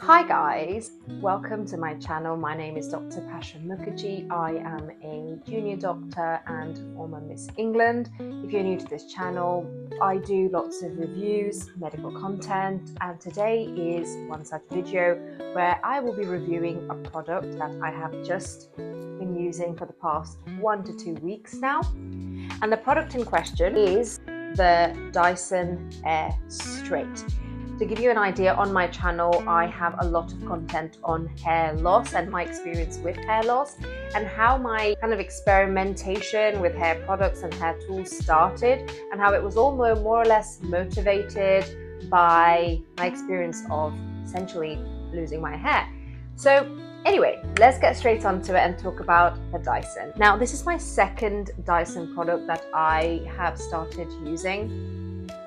Hi guys, welcome to my channel. My name is Dr. Bhasha Mukherjee. I am a junior doctor and former Miss England. If you're new to this channel, I do lots of reviews, medical content, and today is one such video where I will be reviewing a product that I have just been using for the past 1 to 2 weeks now. And the product in question is the Dyson Air Strait. To give you an idea, on my channel I have a lot of content on hair loss and my experience with hair loss and how my kind of experimentation with hair products and hair tools started, and how it was all more or less motivated by my experience of essentially losing my hair. So anyway, let's get straight onto it and talk about the Dyson. Now, this is my second Dyson product that I have started using.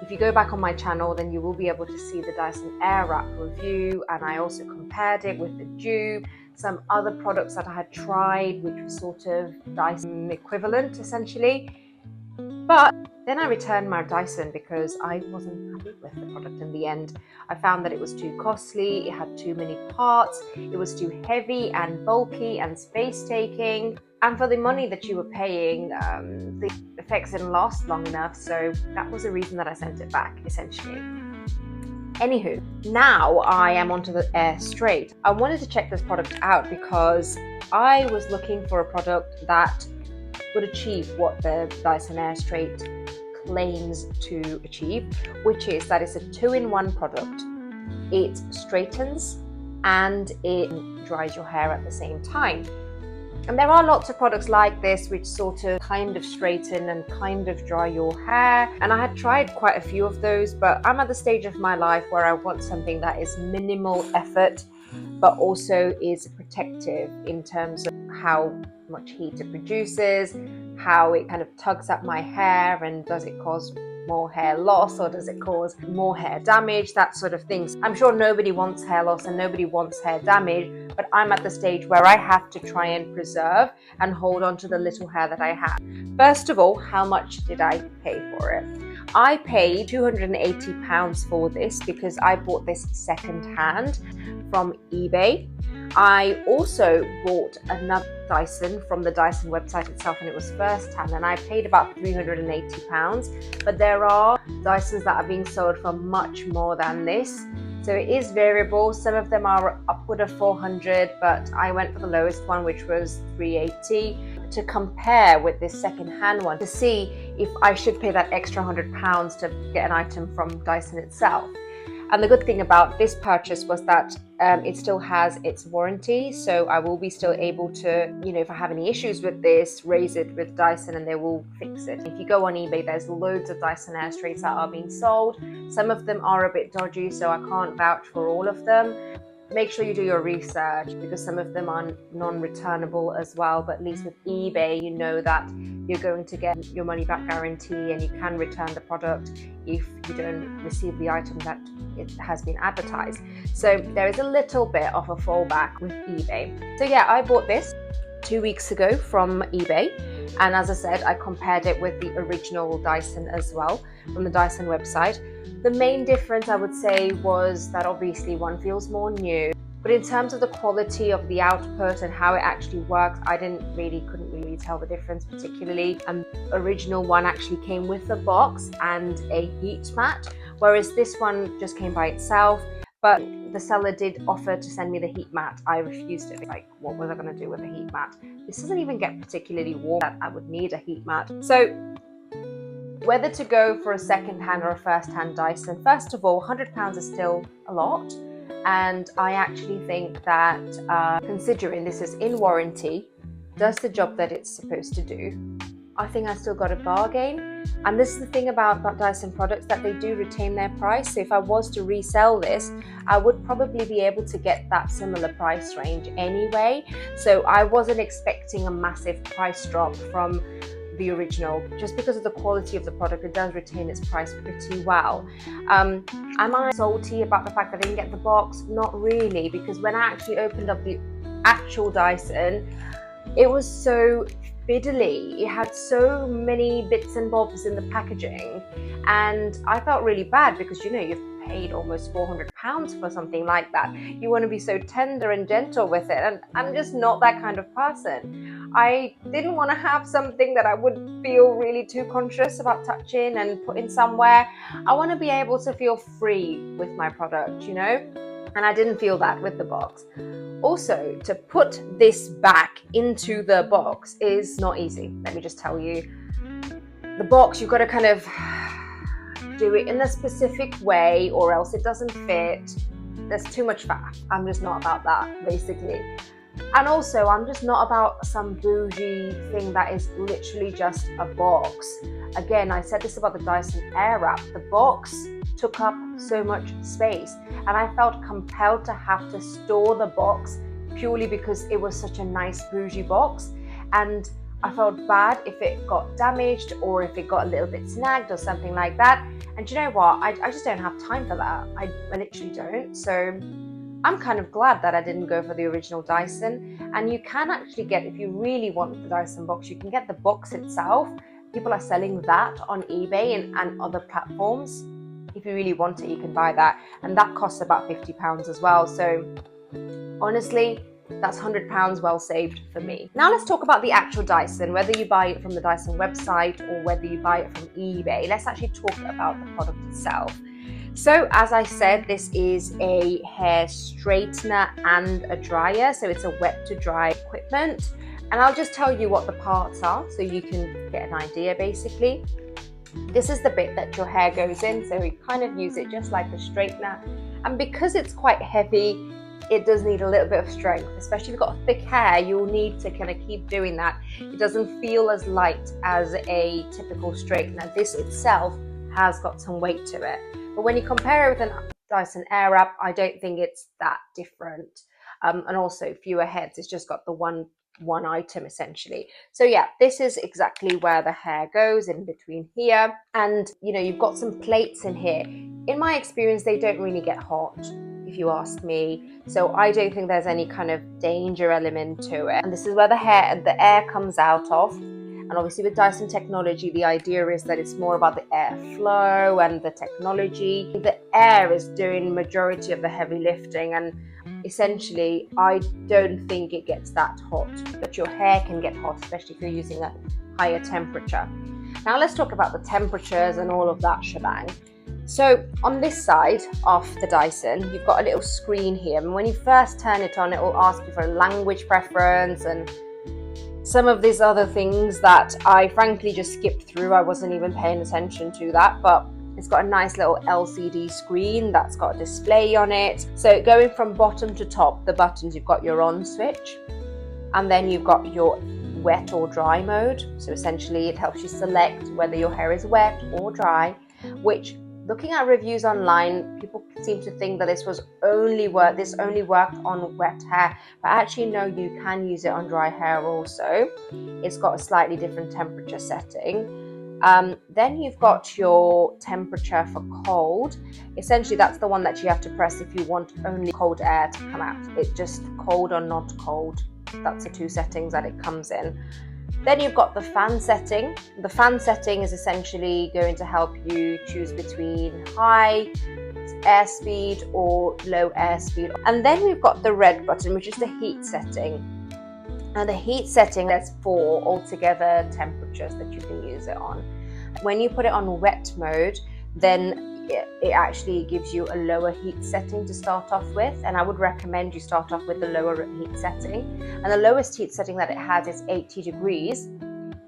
If you go back on my channel, then you will be able to see the Dyson Airwrap review, and I also compared it with the Dupe, some other products that I had tried, which was sort of Dyson equivalent essentially. But then I returned my Dyson because I wasn't happy with the product in the end. I found that it was too costly, it had too many parts, it was too heavy and bulky and space-taking. And for the money that you were paying, the effects didn't last long enough, so that was the reason that I sent it back, essentially. Anywho, now I am onto the Air Strait. I wanted to check this product out because I was looking for a product that would achieve what the Dyson Air Strait claims to achieve, which is that it's a 2-in-1 product. It straightens and it dries your hair at the same time. And there are lots of products like this which sort of kind of straighten and kind of dry your hair. And I had tried quite a few of those, but I'm at the stage of my life where I want something that is minimal effort, but also is protective in terms of how much heat it produces, how it kind of tugs at my hair, and does it cause more hair loss or does it cause more hair damage, that sort of things. I'm sure nobody wants hair loss and nobody wants hair damage, but I'm at the stage where I have to try and preserve and hold on to the little hair that I have. First of all, how much did I pay for it? I paid £280 for this because I bought this second-hand from eBay. I also bought another Dyson from the Dyson website itself, and it was first-hand, and I paid about £380. But there are Dysons that are being sold for much more than this. So it is variable. Some of them are upward of 400, but I went for the lowest one, which was 380, to compare with this second-hand one to see if I should pay that extra £100 to get an item from Dyson itself. And the good thing about this purchase was that it still has its warranty, so I will be still able to, if I have any issues with this, raise it with Dyson and they will fix it. If you go on eBay, there's loads of Dyson Air Straits that are being sold. Some of them are a bit dodgy, so I can't vouch for all of them. Make sure you do your research because some of them are non-returnable as well, but at least with eBay you know that you're going to get your money back guarantee and you can return the product if you don't receive the item that it has been advertised. So there is a little bit of a fallback with eBay. So yeah, I bought this 2 weeks ago from eBay, and as I said, I compared it with the original Dyson as well from the Dyson website. The main difference I would say was that obviously one feels more new, but in terms of the quality of the output and how it actually works, I couldn't really tell the difference particularly. The original one actually came with a box and a heat mat, whereas this one just came by itself. But the seller did offer to send me the heat mat. I refused it. Like, what was I going to do with a heat mat? This doesn't even get particularly warm that I would need a heat mat. So whether to go for a second-hand or a first-hand Dyson, first of all, £100 is still a lot. And I actually think that considering this is in warranty, does the job that it's supposed to do, I think I still got a bargain. And this is the thing about Dyson products, that they do retain their price. So if I was to resell this, I would probably be able to get that similar price range anyway. So I wasn't expecting a massive price drop from the original. Just because of the quality of the product, it does retain its price pretty well. Am I salty about the fact that I didn't get the box? Not really, because when I actually opened up the actual Dyson, it was so fiddly. It had so many bits and bobs in the packaging, and I felt really bad because you've paid almost £400 for something like that. You want to be so tender and gentle with it, and I'm just not that kind of person. I didn't want to have something that I would feel really too conscious about touching and putting somewhere. I want to be able to feel free with my product, you know, and I didn't feel that with the box. Also, to put this back into the box is not easy, let me just tell you. The box, you've got to kind of do it in a specific way or else it doesn't fit. There's too much faff. I'm just not about that, basically. And also, I'm just not about some bougie thing that is literally just a box. Again, I said this about the Dyson Airwrap. The box took up so much space, and I felt compelled to have to store the box purely because it was such a nice bougie box, and I felt bad if it got damaged or if it got a little bit snagged or something like that. And you know what? I just don't have time for that. I literally don't. So I'm kind of glad that I didn't go for the original Dyson. And you can actually get, if you really want the Dyson box, you can get the box itself. People are selling that on eBay and other platforms. If you really want it, you can buy that. And that costs about £50 as well. So honestly, that's £100 well saved for me. Now let's talk about the actual Dyson, whether you buy it from the Dyson website or whether you buy it from eBay. Let's actually talk about the product itself. So as I said, this is a hair straightener and a dryer. So it's a wet to dry equipment. And I'll just tell you what the parts are so you can get an idea basically. This is the bit that your hair goes in. So we kind of use it just like a straightener. And because it's quite heavy, it does need a little bit of strength, especially if you've got thick hair. You'll need to kind of keep doing that. It doesn't feel as light as a typical straightener. This itself has got some weight to it. But when you compare it with a Dyson Airwrap, I don't think it's that different. And also fewer heads. It's just got the one item essentially. So yeah, this is exactly where the hair goes, in between here. And you know, you've got some plates in here. In my experience, they don't really get hot, if you ask me. So I don't think there's any kind of danger element to it. And this is where the air comes out of. And obviously with Dyson technology, the idea is that it's more about the airflow and the technology. The air is doing majority of the heavy lifting, and essentially I don't think it gets that hot, but your hair can get hot, especially if you're using a higher temperature. Now let's talk about the temperatures and all of that shebang. So on this side of the Dyson, you've got a little screen here, and when you first turn it on, it will ask you for a language preference and some of these other things that I frankly just skipped through. I wasn't even paying attention to that, but it's got a nice little LCD screen that's got a display on it. So going from bottom to top, the buttons, you've got your on switch, and then you've got your wet or dry mode. So essentially it helps you select whether your hair is wet or dry, which, looking at reviews online, people seem to think that this only worked on wet hair, but actually no, you can use it on dry hair also. It's got a slightly different temperature setting. Then you've got your temperature for cold. Essentially that's the one that you have to press if you want only cold air to come out. It's just cold or not cold. That's the two settings that it comes in. Then you've got the fan setting. The fan setting is essentially going to help you choose between high airspeed or low airspeed. And then we've got the red button, which is the heat setting. And the heat setting, there's 4 altogether temperatures that you can use it on. When you put it on wet mode, then it actually gives you a lower heat setting to start off with, and I would recommend you start off with the lower heat setting. And the lowest heat setting that it has is 80 degrees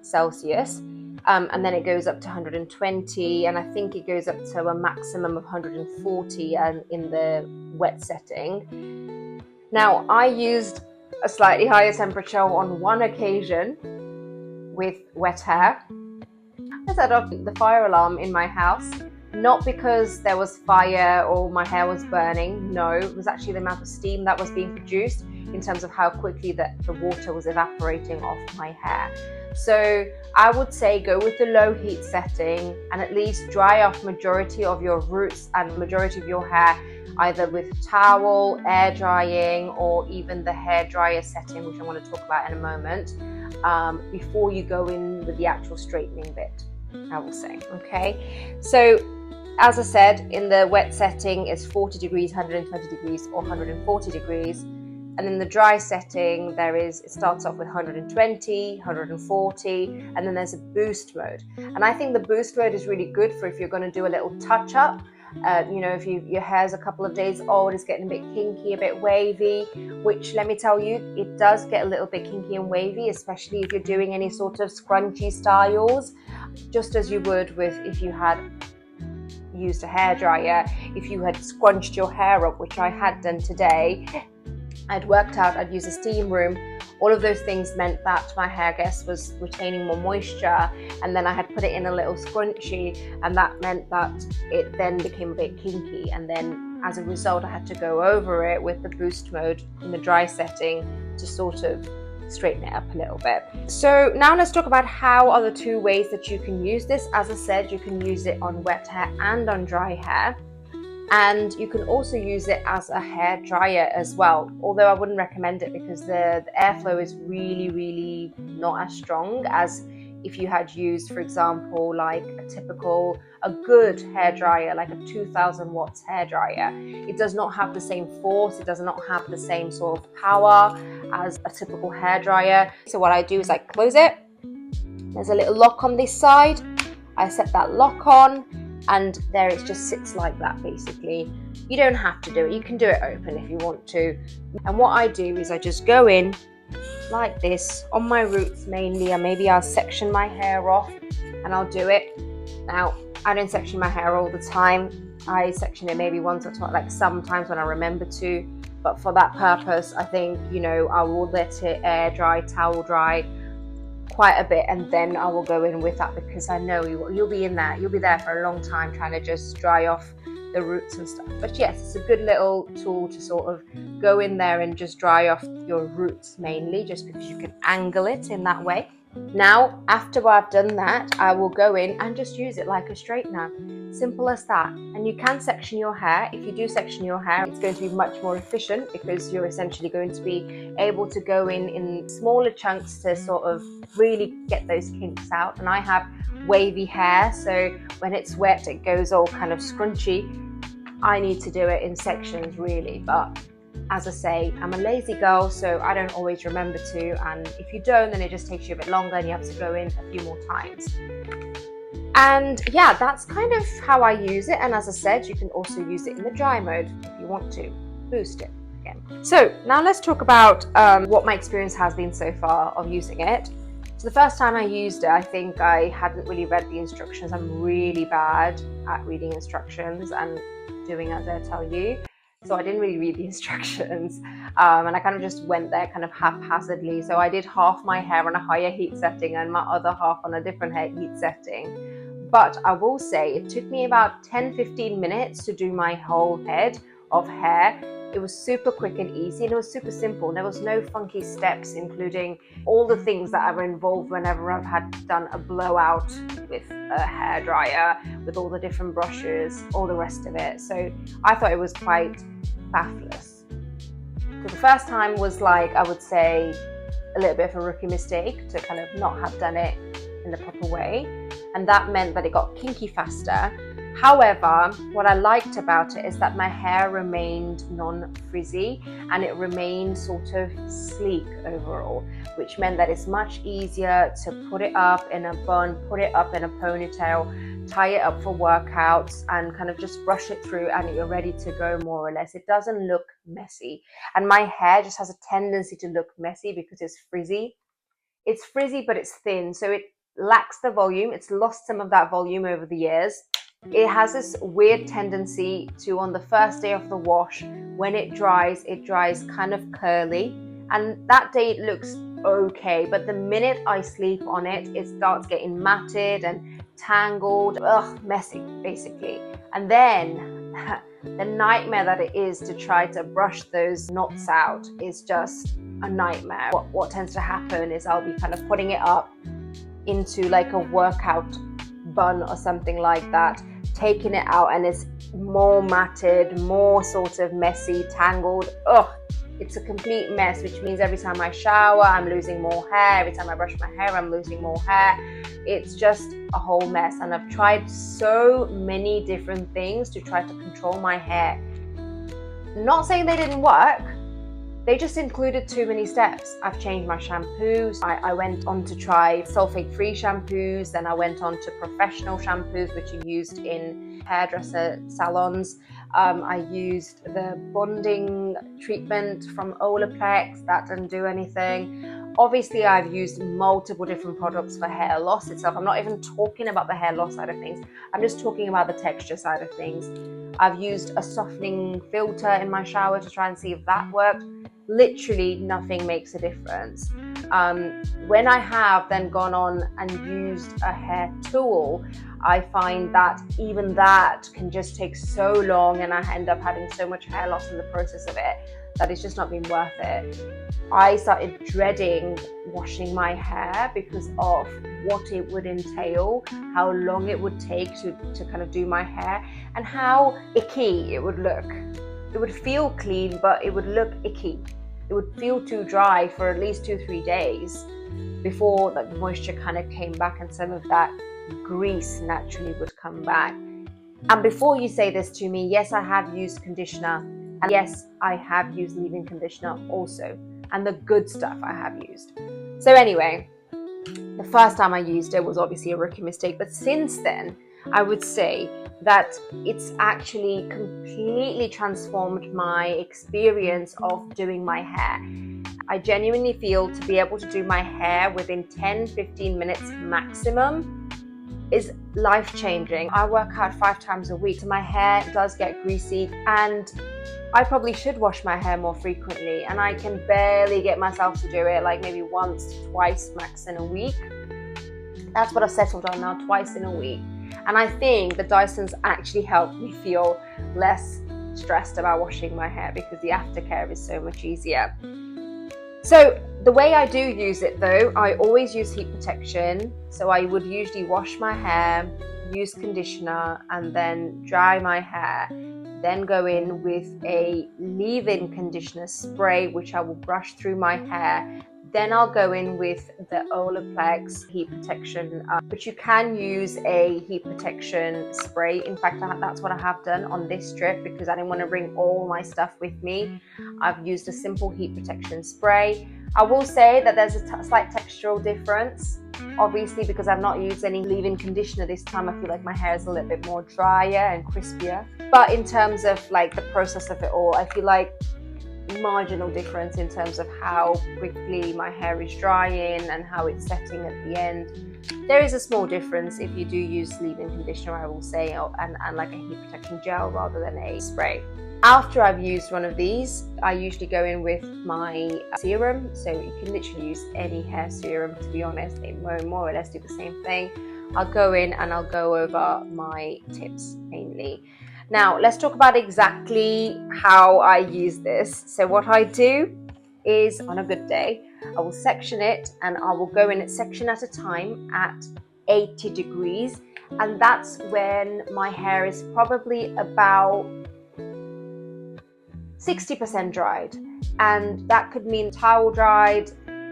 Celsius, and then it goes up to 120, and I think it goes up to a maximum of 140 in the wet setting. Now I used a slightly higher temperature on one occasion with wet hair. I set off the fire alarm in my house. Not because there was fire or my hair was burning, no, it was actually the amount of steam that was being produced in terms of how quickly the water was evaporating off my hair. So I would say go with the low heat setting and at least dry off majority of your roots and majority of your hair, either with towel, air drying, or even the hair dryer setting, which I want to talk about in a moment, before you go in with the actual straightening bit, I will say. Okay, so As I said, in the wet setting, it's 40 degrees, 120 degrees, or 140 degrees. And in the dry setting, it starts off with 120, 140, and then there's a boost mode. And I think the boost mode is really good for if you're going to do a little touch up. If your hair's a couple of days old, it's getting a bit kinky, a bit wavy, which, let me tell you, it does get a little bit kinky and wavy, especially if you're doing any sort of scrunchy styles, just as you would with if you had used a hairdryer, if you had scrunched your hair up, which I had done today. I'd worked out, I'd used a steam room. All of those things meant that my hair, I guess, was retaining more moisture, and then I had put it in a little scrunchie, and that meant that it then became a bit kinky, and then as a result I had to go over it with the boost mode in the dry setting to sort of straighten it up a little bit. So now let's talk about how are the two ways that you can use this. As I said, you can use it on wet hair and on dry hair. And you can also use it as a hair dryer as well, although I wouldn't recommend it because the airflow is really not as strong as if you had used, for example, like a good hair dryer, like a 2000 watts hair dryer. It does not have the same force, it does not have the same sort of power as a typical hair dryer. So what I do is I close it. There's a little lock on this side. I set that lock on, and there it just sits like that basically. You don't have to do it, you can do it open if you want to. And what I do is I just go in like this on my roots mainly, and maybe I'll section my hair off and I'll do it. Now, I don't section my hair all the time. I section it maybe once or twice, like sometimes when I remember to, but for that purpose, I think, I will let it air dry, towel dry quite a bit, and then I will go in with that because I know you'll be there for a long time trying to just dry off the roots and stuff. But yes, it's a good little tool to sort of go in there and just dry off your roots mainly, just because you can angle it in that way. Now, after I've done that, I will go in and just use it like a straightener. Simple as that. And you can section your hair. If you do section your hair, it's going to be much more efficient because you're essentially going to be able to go in smaller chunks to sort of really get those kinks out. And I have wavy hair, so when it's wet, it goes all kind of scrunchy. I need to do it in sections really, but as I say, I'm a lazy girl, so I don't always remember to, and if you don't, then it just takes you a bit longer and you have to go in a few more times. And yeah, that's kind of how I use it. And as I said, you can also use it in the dry mode if you want to boost it again. So now let's talk about what my experience has been so far of using it. So the first time I used it, I think I hadn't really read the instructions. I'm really bad at reading instructions and doing as I tell you. So I didn't really read the instructions, and I kind of just went there kind of haphazardly. So I did half my hair on a higher heat setting and my other half on a different heat setting. But I will say it took me about 10-15 minutes to do my whole head of hair. It was super quick and easy, and it was super simple. There was no funky steps, including all the things that are involved whenever I've had done a blowout with a hairdryer, with all the different brushes, all the rest of it. So I thought it was quite faffless. So the first time was like, I would say, a little bit of a rookie mistake to kind of not have done it in the proper way, and that meant that it got kinky faster. However, what I liked about it is that my hair remained non-frizzy and it remained sort of sleek overall, which meant that it's much easier to put it up in a bun, put it up in a ponytail, tie it up for workouts, and kind of just brush it through and you're ready to go more or less. It doesn't look messy. And my hair just has a tendency to look messy because it's frizzy. It's frizzy, but it's thin, so it lacks the volume. It's lost some of that volume over the years. It has this weird tendency to, on the first day of the wash, when it dries kind of curly, and that day it looks okay, but the minute I sleep on it, it starts getting matted and tangled, messy basically. And then the nightmare that it is to try to brush those knots out is just a nightmare. What tends to happen is I'll be kind of putting it up into like a workout bun or something like that, taking it out, and it's more matted, more sort of messy, tangled. It's a complete mess, which means every time I shower, I'm losing more hair. Every time I brush my hair, I'm losing more hair. It's just a whole mess. And I've tried so many different things to try to control my hair. Not saying they didn't work. They just included too many steps. I've changed my shampoos. I went on to try sulfate-free shampoos. Then I went on to professional shampoos, which are used in hairdresser salons. I used the bonding treatment from Olaplex. That didn't do anything. Obviously, I've used multiple different products for hair loss itself. I'm not even talking about the hair loss side of things. I'm just talking about the texture side of things. I've used a softening filter in my shower to try and see if that worked. Literally nothing makes a difference. When I have then gone on and used a hair tool, I find that even that can just take so long, and I end up having so much hair loss in the process of it that it's just not been worth it. I started dreading washing my hair because of what it would entail, how long it would take to kind of do my hair, and how icky it would look. It would feel clean, but it would look icky. It would feel too dry for at least 2-3 days before the moisture kind of came back and some of that grease naturally would come back. And before you say this to me, yes, I have used conditioner, and yes, I have used leave-in conditioner also, and the good stuff I have used. So anyway, the first time I used it was obviously a rookie mistake, but since then, I would say that it's actually completely transformed my experience of doing my hair. I genuinely feel to be able to do my hair within 10-15 minutes maximum is life-changing. I work out 5 times a week, so my hair does get greasy, and I probably should wash my hair more frequently, and I can barely get myself to do it, like maybe once, twice max in a week. That's what I've settled on now, twice in a week. And I think the Dyson's actually helped me feel less stressed about washing my hair because the aftercare is so much easier. So the way I do use it though, I always use heat protection. So I would usually wash my hair, use conditioner, and then dry my hair. Then go in with a leave-in conditioner spray, which I will brush through my hair. Then I'll go in with the Olaplex heat protection, but you can use a heat protection spray. In fact, that's what I have done on this trip because I didn't want to bring all my stuff with me. I've used a simple heat protection spray. I will say that there's a slight textural difference, obviously, because I've not used any leave-in conditioner this time. I feel like my hair is a little bit more drier and crispier. But in terms of like the process of it all, I feel like marginal difference in terms of how quickly my hair is drying and how it's setting at the end. There is a small difference if you do use leave-in conditioner, I will say, and like a heat protection gel rather than a spray. After I've used one of these, I usually go in with my serum. So you can literally use any hair serum, to be honest. They more or less do the same thing. I'll go in and I'll go over my tips mainly. Now, let's talk about exactly how I use this. So what I do is, on a good day, I will section it and I will go in a section at a time at 80 degrees. And that's when my hair is probably about 60% dried. And that could mean towel dried,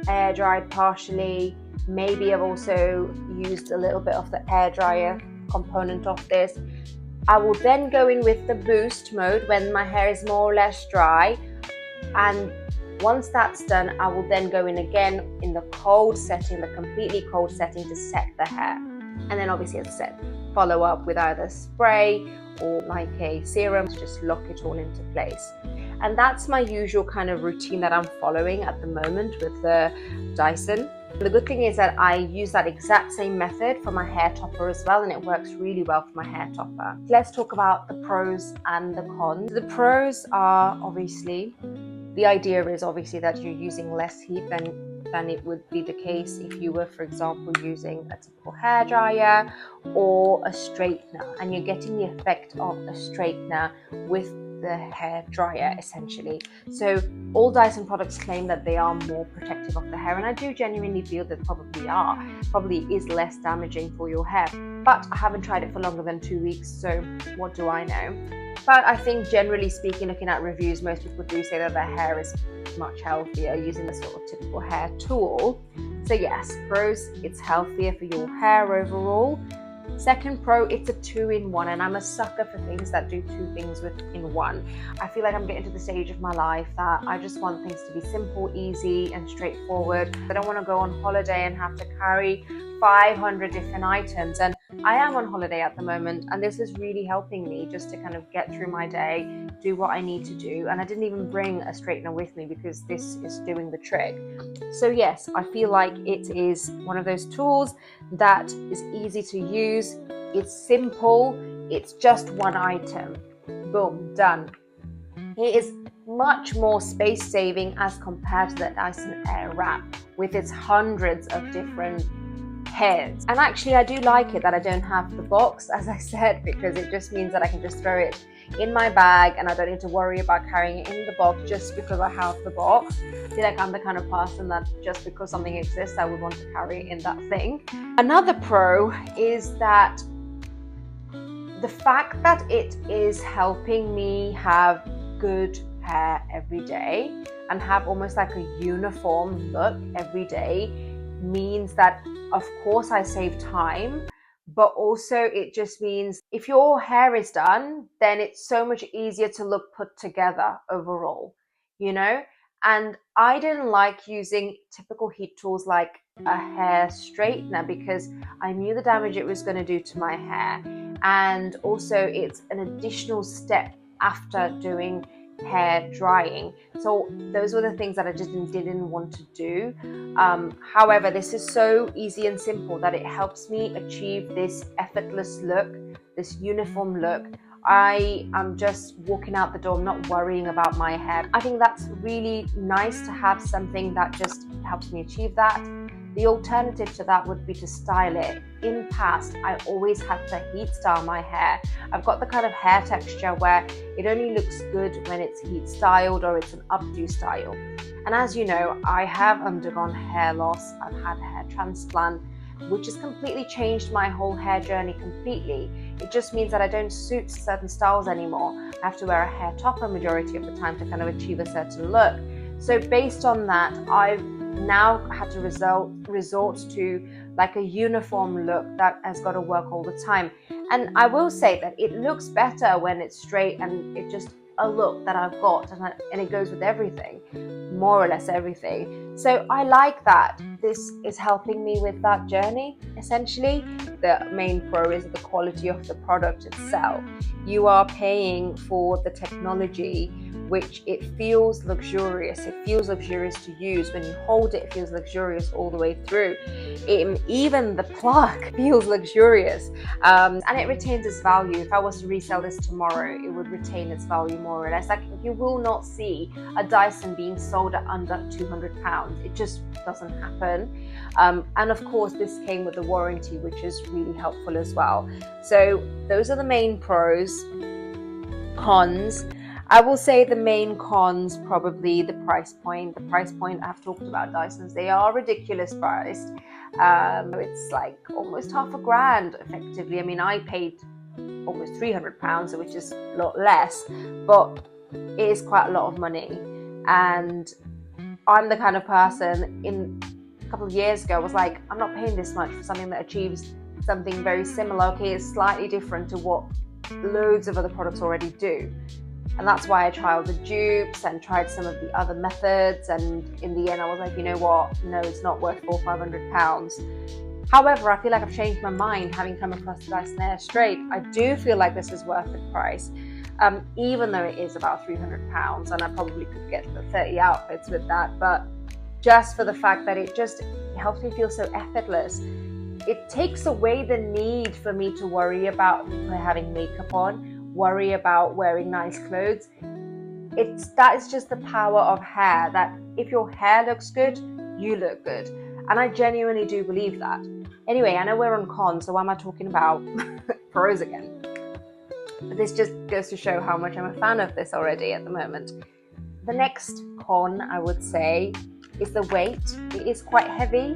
air dried partially. Maybe I've also used a little bit of the air dryer component of this. I will then go in with the boost mode when my hair is more or less dry, and once that's done, I will then go in again in the cold setting, the completely cold setting, to set the hair. And then obviously, as I said, follow up with either spray or like a serum to just lock it all into place. And that's my usual kind of routine that I'm following at the moment with the Dyson. The good thing is that I use that exact same method for my hair topper as well, and it works really well for my hair topper. Let's talk about the pros and the cons. The pros are obviously, the idea is obviously that you're using less heat than it would be the case if you were, for example, using a typical hairdryer or a straightener, and you're getting the effect of a straightener with the hair dryer essentially. So all Dyson products claim that they are more protective of the hair, and I do genuinely feel that probably is less damaging for your hair, but I haven't tried it for longer than 2 weeks, so what do I know? But I think generally speaking, looking at reviews, most people do say that their hair is much healthier using the sort of typical hair tool. So yes, pros, it's healthier for your hair overall. Second pro, it's a 2-in-1, and I'm a sucker for things that do two things in one. I feel like I'm getting to the stage of my life that I just want things to be simple, easy, and straightforward. I don't want to go on holiday and have to carry 500 different items, and I am on holiday at the moment, and this is really helping me just to kind of get through my day, do what I need to do. And I didn't even bring a straightener with me because this is doing the trick. So yes, I feel like it is one of those tools that is easy to use. It's simple, it's just one item, boom, done. It is much more space saving as compared to the Dyson Airwrap with its hundreds of different heads. And actually I do like it that I don't have the box, as I said, because it just means that I can just throw it in my bag and I don't need to worry about carrying it in the box just because I have the box. I feel like I'm the kind of person that just because something exists, I would want to carry it in that thing. Another pro is that the fact that it is helping me have good hair every day and have almost like a uniform look every day means that, of course, I save time, but also it just means if your hair is done, then it's so much easier to look put together overall, you know? And I didn't like using typical heat tools like a hair straightener because I knew the damage it was going to do to my hair. And also it's an additional step after doing hair drying. So those were the things that I just didn't want to do. However, this is so easy and simple that it helps me achieve this effortless look, this uniform look. I am just walking out the door, I'm not worrying about my hair. I think that's really nice to have something that just helps me achieve that. The alternative to that would be to style it. In past, I always had to heat style my hair. I've got the kind of hair texture where it only looks good when it's heat styled or it's an updo style. And as you know, I have undergone hair loss. I've had a hair transplant, which has completely changed my whole hair journey completely. It just means that I don't suit certain styles anymore. I have to wear a hair topper majority of the time to kind of achieve a certain look. So based on that, I've now had to resort to like a uniform look that has got to work all the time. And I will say that it looks better when it's straight, and it's just a look that I've got, and it goes with everything, more or less everything. So I like that this is helping me with that journey. Essentially, the main pro is the quality of the product itself. You are paying for the technology, which it feels luxurious. It feels luxurious to use. When you hold it, it feels luxurious all the way through. Even the plug feels luxurious, and it retains its value. If I was to resell this tomorrow, it would retain its value more or less. Like, you will not see a Dyson being sold at under £200. It just doesn't happen. And of course, this came with a warranty, which is really helpful as well. So those are the main pros. Cons, I will say the main cons, probably the price point. The price point, I've talked about Dysons, they are ridiculous priced. It's like almost £500 effectively. I mean, I paid almost £300, which is a lot less, but it is quite a lot of money. And I'm the kind of person, in a couple of years ago, I was like, I'm not paying this much for something that achieves something very similar. Okay, it's slightly different to what loads of other products already do. And that's why I tried the dupes and tried some of the other methods, and in the end I was like, you know what, no, it's not worth £400-500. However, I feel like I've changed my mind having come across the Dyson Air Strait. I do feel like this is worth the price, even though it is about £300, and I probably could get the 30 outfits with that, but just for the fact that it just helps me feel so effortless. It takes away the need for me to worry about having makeup on, worry about wearing nice clothes. That is just the power of hair, that if your hair looks good, you look good. And I genuinely do believe that. Anyway, I know we're on cons, so why am I talking about pros again? But this just goes to show how much I'm a fan of this already at the moment. The next con, I would say, is the weight. It is quite heavy.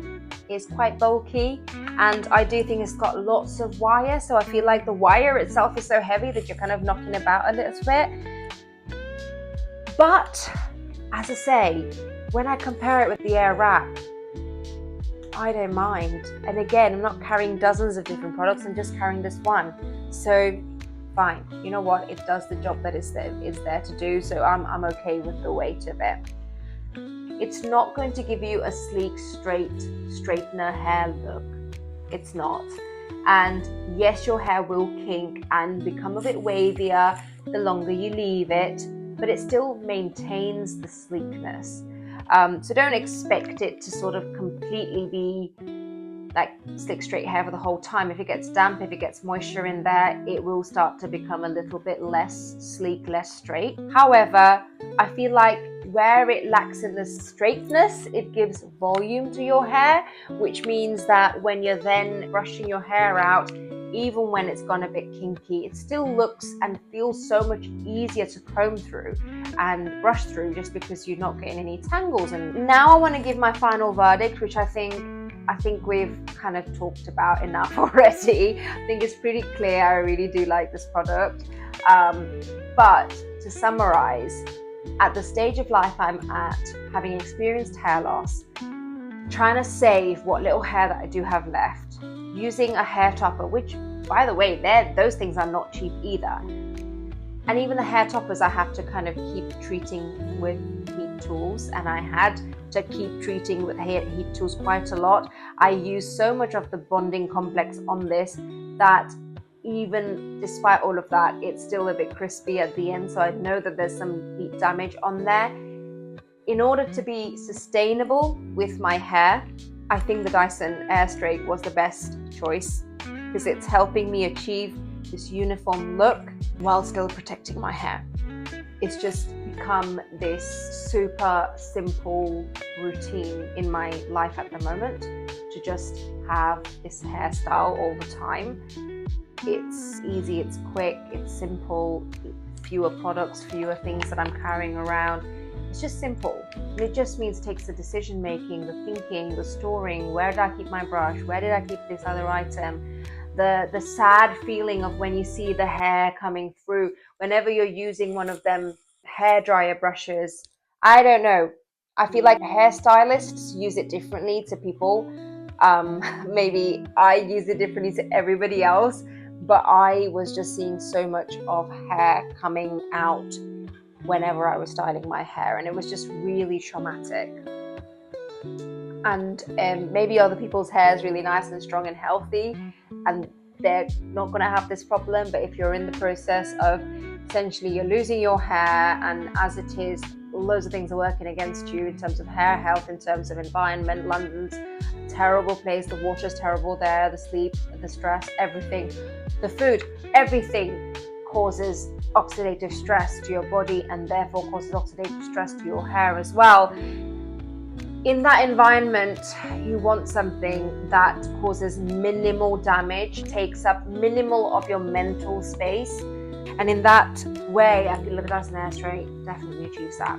is quite bulky, and I do think it's got lots of wire, so I feel like the wire itself is so heavy that you're kind of knocking about a little bit. But as I say, when I compare it with the Airwrap, I don't mind. And again, I'm not carrying dozens of different products, I'm just carrying this one. So fine, you know what, it does the job that it's there to do, so I'm okay with the weight of it. It's not going to give you a sleek, straight, straightener hair look. It's not. And yes, your hair will kink and become a bit wavier the longer you leave it, but it still maintains the sleekness. So don't expect it to sort of completely be like slick straight hair for the whole time. If it gets damp, if it gets moisture in there, it will start to become a little bit less sleek, less straight. However, I feel like where it lacks in the straightness, it gives volume to your hair, which means that when you're then brushing your hair out, even when it's gone a bit kinky, it still looks and feels so much easier to comb through and brush through, just because you're not getting any tangles. And now I want to give my final verdict, which I think we've kind of talked about enough already. I think it's pretty clear. I really do like this product. But to summarize, at the stage of life I'm at, having experienced hair loss, trying to save what little hair that I do have left, using a hair topper, which, by the way, those things are not cheap either. And even the hair toppers I have to kind of keep treating with heat tools, and I had to keep treating with heat tools quite a lot. I use so much of the bonding complex on this that even despite all of that, it's still a bit crispy at the end, so I know that there's some heat damage on there. In order to be sustainable with my hair, I think the Dyson Strait was the best choice, because it's helping me achieve this uniform look while still protecting my hair. It's just become this super simple routine in my life at the moment, to just have this hairstyle all the time. It's easy, it's quick, it's simple, fewer products, fewer things that I'm carrying around. It's just simple. And it just means it takes the decision making, the thinking, the storing. Where did I keep my brush? Where did I keep this other item? The sad feeling of when you see the hair coming through, whenever you're using one of them hair dryer brushes. I don't know. I feel like hairstylists use it differently to people. Maybe I use it differently to everybody else, but I was just seeing so much of hair coming out whenever I was styling my hair, and it was just really traumatic. And maybe other people's hair is really nice and strong and healthy, and they're not going to have this problem. But if you're in the process of essentially you're losing your hair, and as it is, loads of things are working against you in terms of hair health, in terms of environment. London's a terrible place, the water's terrible there, the sleep, the stress, everything, the food, everything causes oxidative stress to your body, and therefore causes oxidative stress to your hair as well. In that environment, you want something that causes minimal damage, takes up minimal of your mental space, and in that way, I feel like the Dyson Strait definitely achieves that.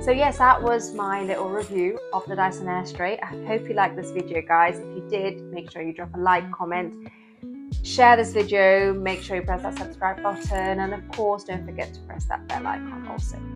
So yes, that was my little review of the Dyson Strait. I hope you liked this video, guys. If you did, make sure you drop a like, comment, share this video, make sure you press that subscribe button, and of course, don't forget to press that bell icon also.